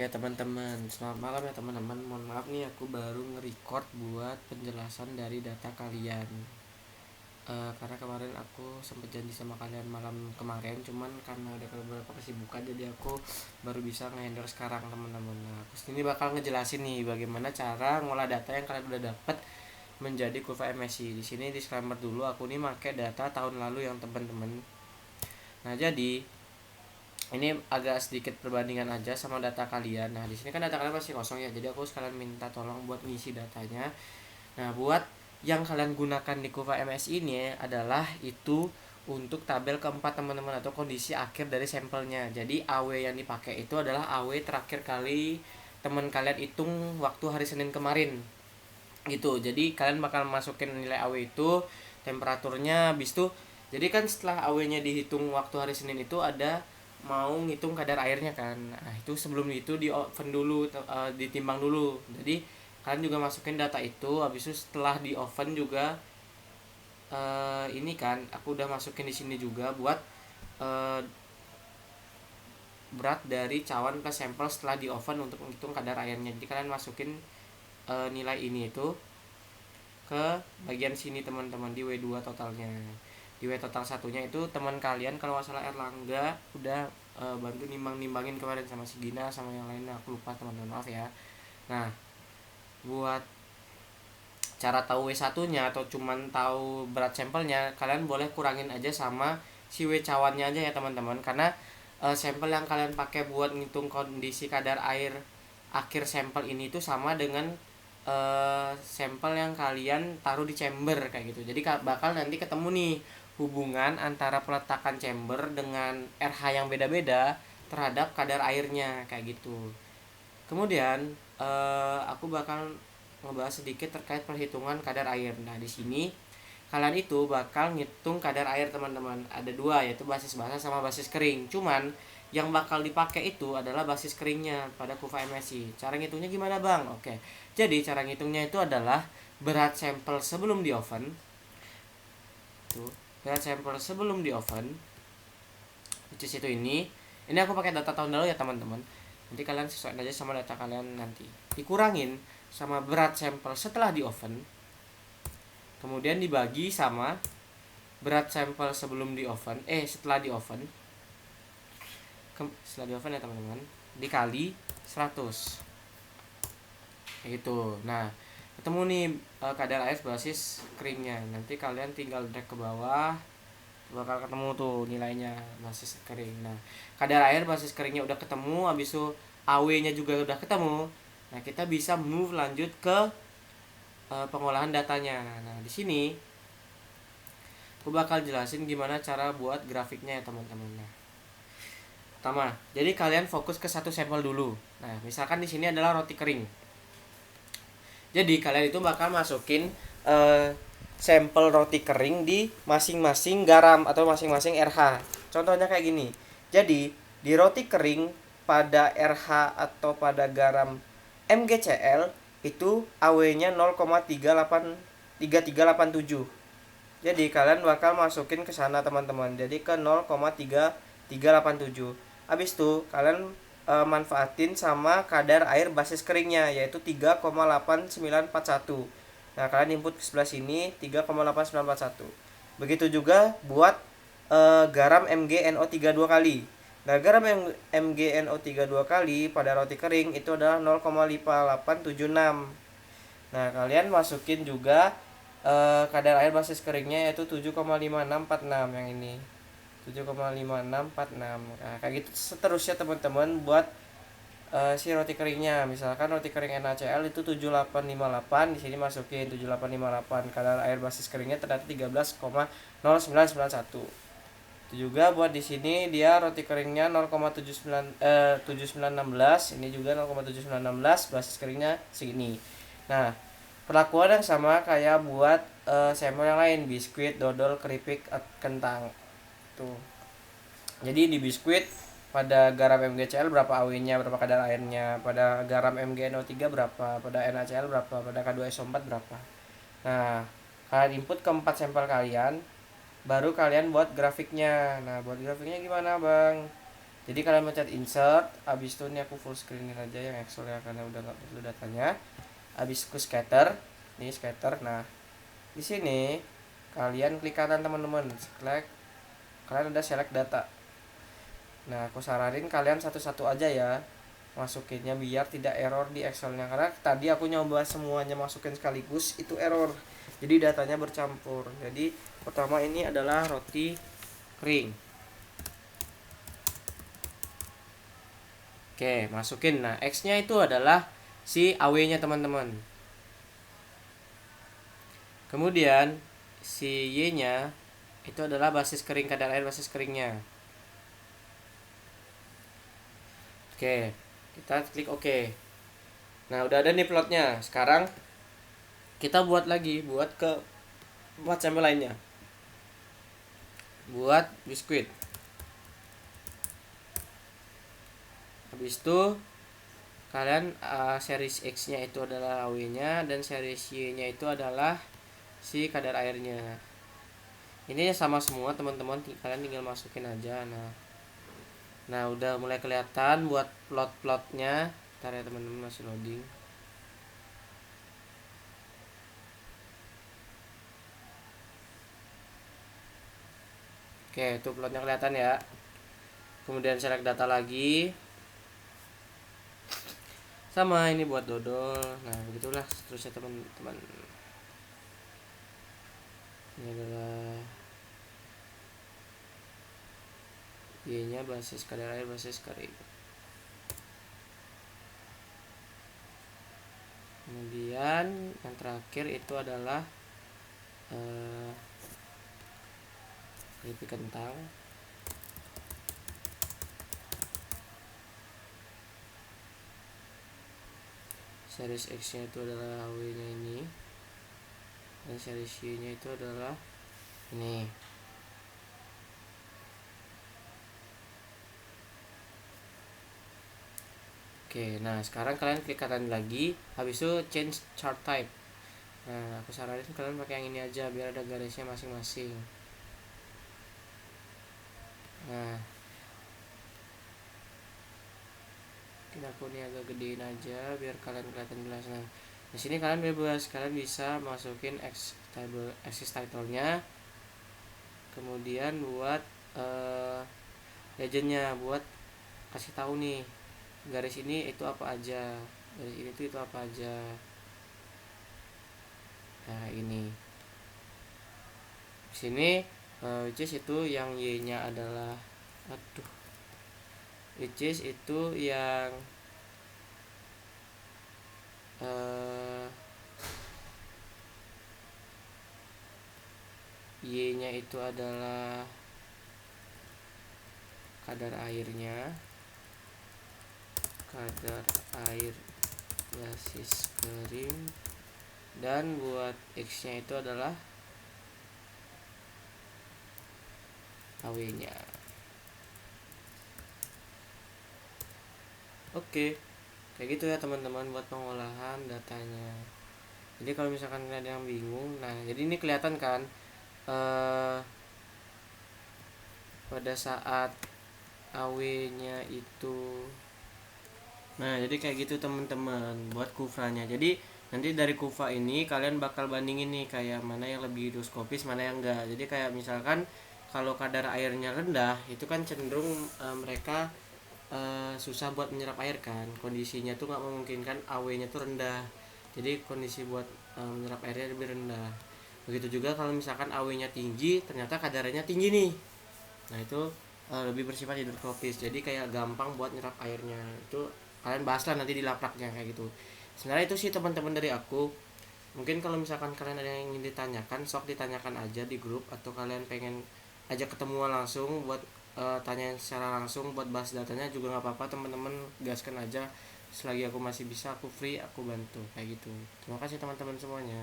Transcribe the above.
Ya teman-teman, selamat malam ya teman-teman. Mohon maaf nih aku baru nge-record buat penjelasan dari data kalian. Karena kemarin aku sempat janji sama kalian malam kemarin, cuman karena ada beberapa kesibukan jadi aku baru bisa nge-handle sekarang teman-teman. Nah, aku sini bakal ngejelasin nih bagaimana cara ngolah data yang kalian udah dapat menjadi kurva MSI. Di sini disclaimer dulu, aku nih pakai data tahun lalu yang teman-teman. Nah, jadi ini agak sedikit perbandingan aja sama data kalian. Nah, di sini kan data kalian masih kosong ya. Jadi aku sekalian minta tolong buat ngisi datanya. Nah, buat yang kalian gunakan di Kuva MS ini adalah itu untuk tabel keempat teman-teman atau kondisi akhir dari sampelnya. Jadi AW yang dipakai itu adalah AW terakhir kali teman kalian hitung waktu hari Senin kemarin. Gitu. Jadi kalian bakal masukin nilai AW itu, temperaturnya habis itu. Jadi kan setelah AW-nya dihitung waktu hari Senin itu ada mau ngitung kadar airnya kan. Nah, itu sebelum itu di oven dulu, ditimbang dulu. Jadi kalian juga masukin data itu, habis itu setelah di oven juga ini kan aku udah masukin di sini juga buat eh, berat dari cawan ke sampel setelah di oven untuk menghitung kadar airnya. Jadi kalian masukin nilai ini itu ke bagian sini teman-teman di W2 totalnya. Di W total satunya itu teman kalian kalau masalah Erlangga udah bantu nimbangin kemarin sama si Gina sama yang lainnya, aku lupa teman-teman, maaf ya. Nah, buat cara tahu W1-nya atau cuman tahu berat sampelnya, kalian boleh kurangin aja sama si W cawannya aja ya teman-teman, karena sampel yang kalian pakai buat ngitung kondisi kadar air akhir sampel ini itu sama dengan sampel yang kalian taruh di chamber kayak gitu. Jadi bakal nanti ketemu nih hubungan antara peletakan chamber dengan RH yang beda-beda terhadap kadar airnya kayak gitu. Kemudian aku bakal ngebahas sedikit terkait perhitungan kadar air. Nah, di sini kalian itu bakal ngitung kadar air teman-teman. Ada dua, yaitu basis basah sama basis kering. Cuman yang bakal dipakai itu adalah basis keringnya pada kuva MSI. Cara ngitungnya gimana bang? Oke, jadi cara ngitungnya itu adalah berat sampel sebelum di oven. Tuh, berat sampel sebelum di oven, which is itu ini aku pakai data tahun lalu ya teman-teman. Nanti kalian sesuaikan aja sama data kalian nanti. Dikurangin sama berat sampel setelah di oven, kemudian dibagi sama berat sampel sebelum di oven, setelah di oven, setelah di oven ya teman-teman, dikali 100 kayak gitu. Nah, ketemu nih kadar air basis keringnya. Nanti kalian tinggal drag ke bawah, bakal ketemu tuh nilainya basis kering. Nah, kadar air basis keringnya udah ketemu, habis itu AW-nya juga udah ketemu. Nah, kita bisa move lanjut ke pengolahan datanya. Nah, di sini aku bakal jelasin gimana cara buat grafiknya ya teman-teman. Nah, pertama, jadi kalian fokus ke satu sampel dulu. Nah, misalkan di sini adalah roti kering. Jadi kalian itu bakal masukin sampel roti kering di masing-masing garam atau masing-masing RH. Contohnya kayak gini. Jadi di roti kering pada RH atau pada garam MgCl itu AW-nya 0,3387. Jadi kalian bakal masukin ke sana teman-teman. Jadi ke 0,3387. Habis itu kalian manfaatin sama kadar air basis keringnya yaitu 3,8941. Nah, kalian input ke sebelah sini 3,8941. Begitu juga buat garam MgNO32 kali. Nah, garam MgNO32 kali pada roti kering itu adalah 0,5876. Nah, kalian masukin juga kadar air basis keringnya yaitu 7,5646 yang ini. 7,5646. Nah, kayak gitu seterusnya teman-teman buat si roti keringnya. Misalkan roti kering NaCl itu 7858, di sini masukin 7858. Kadar air basis keringnya ternyata 13,0991. Itu juga buat di sini dia roti keringnya 0,7916, ini juga 0,7916, basis keringnya segini. Nah, perlakuan yang sama kayak buat sampel yang lain, biskuit, dodol, keripik, kentang. Tuh. Jadi di biskuit pada garam MgCl berapa AW-nya, berapa kadar airnya, pada garam MgNO3 berapa, pada NaCl berapa, pada K2SO4 berapa. Nah, kalian input keempat sampel kalian, baru kalian buat grafiknya. Nah, buat grafiknya gimana, Bang? Jadi kalian pencet insert, habis itu ini aku full screenin aja yang Excel ya karena udah nggak perlu datanya. Habis ke scatter, ini scatter. Nah di sini kalian klik kanan teman-teman, select, kalian ada select data. Nah aku saranin kalian satu-satu aja ya masukinnya biar tidak error di Excelnya, karena tadi aku nyoba semuanya masukin sekaligus itu error, jadi datanya bercampur. Jadi pertama ini adalah roti kering. Oke, masukin. Nah, X-nya itu adalah si AW-nya, teman-teman. Kemudian si Y-nya itu adalah basis kering, kadar air basis keringnya. Oke, kita klik OK. Nah, udah ada nih plotnya. Sekarang kita buat lagi, buat sampel lainnya. Buat biskuit. Habis itu kalian series X-nya itu adalah AW-nya dan series Y-nya itu adalah si kadar airnya. Ini sama semua teman-teman, kalian tinggal masukin aja. Nah udah mulai kelihatan buat plot-plotnya. Ntar ya teman-teman, masih loading. Oke, itu plotnya kelihatan ya. Kemudian select data lagi. Sama ini buat dodol. Nah begitulah seterusnya teman-teman. Ini adalah Y-nya basis kadar air basis kering. Kemudian yang terakhir itu adalah keripik kentang. Series X nya itu adalah W nya ini, dan series Y nya itu adalah ini. Oke, nah sekarang kalian klik kanan lagi, habis itu change chart type. Nah aku saranin kalian pakai yang ini aja biar ada garisnya masing-masing. Nah mungkin aku ini agak gedein aja biar kalian kelihatan jelas. Nah di sini kalian bebas, kalian bisa masukin axis title-nya, kemudian buat legendnya, buat kasih tahu nih garis ini itu apa aja, garis ini tuh itu apa aja. Nah ini di sini which is itu yang Y nya adalah which is itu yang Y nya itu adalah kadar airnya, kadar air basis kering, dan buat X nya itu adalah AW nya. Oke, kayak gitu ya teman-teman buat pengolahan datanya. Jadi kalau misalkan ada yang bingung, nah jadi ini kelihatan kan pada saat AW-nya itu. Nah, jadi kayak gitu teman-teman buat kufranya. Jadi nanti dari kufa ini kalian bakal bandingin nih kayak mana yang lebih higroskopis, mana yang enggak. Jadi kayak misalkan kalau kadar airnya rendah, itu kan cenderung mereka susah buat menyerap air kan. Kondisinya tuh nggak memungkinkan AW-nya tuh rendah. Jadi kondisi buat menyerap airnya lebih rendah. Begitu juga kalau misalkan AW-nya tinggi, ternyata kadarnya tinggi nih. Nah itu lebih bersifat hidrotropis, jadi kayak gampang buat nyerap airnya. Itu kalian bahaslah nanti di lapraknya kayak gitu. Sebenarnya itu sih teman-teman dari aku. Mungkin kalau misalkan kalian ada yang ingin ditanyakan, sok ditanyakan aja di grup, atau kalian pengen ajak ketemuan langsung buat tanyain secara langsung buat bahas datanya juga nggak apa-apa teman-teman, gaskan aja. Selagi aku masih bisa, aku free, aku bantu kayak gitu. Terima kasih teman-teman semuanya.